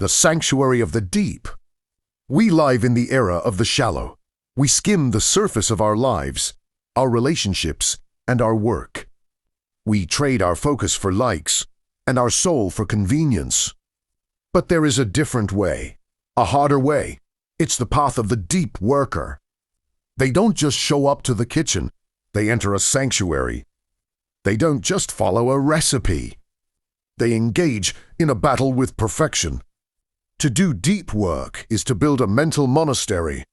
the sanctuary of the deep. We live in the era of the shallow. We skim the surface of our lives, our relationships, and our work. We trade our focus for likes and our soul for convenience. But there is a different way, a harder way. It's the path of the deep worker. They don't just show up to the kitchen, they enter a sanctuary. They don't just follow a recipe. They engage in a battle with perfection. To do deep work is to build a mental monastery.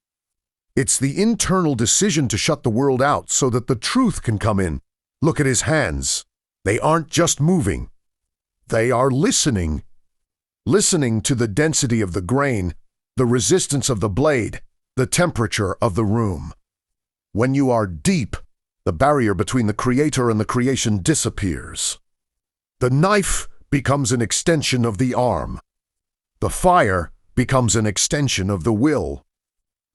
It's the internal decision to shut the world out so that the truth can come in. Look at his hands. They aren't just moving. They are listening. Listening to the density of the grain, the resistance of the blade, the temperature of the room. When you are deep, the barrier between the creator and the creation disappears. The knife becomes an extension of the arm. The fire becomes an extension of the will.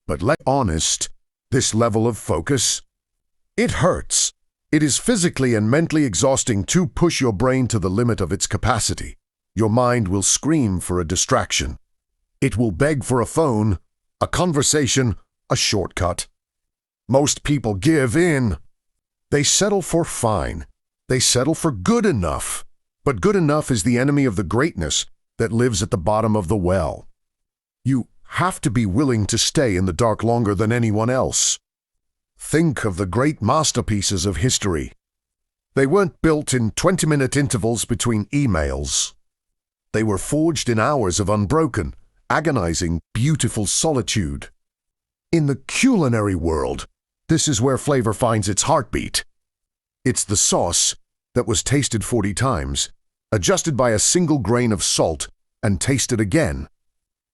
But let's be honest, this level of focus, it hurts. It is physically and mentally exhausting to push your brain to the limit of its capacity. Your mind will scream for a distraction. It will beg for a phone, a conversation, a shortcut. Most people give in. They settle for fine. They settle for good enough. But good enough is the enemy of the greatness that lives at the bottom of the well. You have to be willing to stay in the dark longer than anyone else. Think of the great masterpieces of history. They weren't built in 20-minute intervals between emails. They were forged in hours of unbroken, agonizing, beautiful solitude. In the culinary world, this is where flavor finds its heartbeat. It's the sauce that was tasted 40 times, adjusted by a single grain of salt, and tasted again.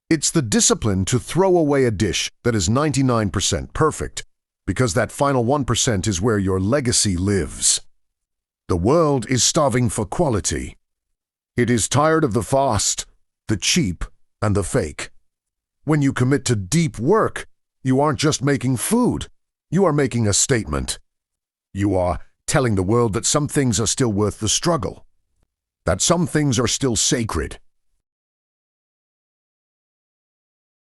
It's the discipline to throw away a dish that is 99% perfect, because that final 1% is where your legacy lives. The world is starving for quality. It is tired of the fast, the cheap, and the fake. When you commit to deep work, you aren't just making food. You are making a statement. You are telling the world that some things are still worth the struggle, that some things are still sacred,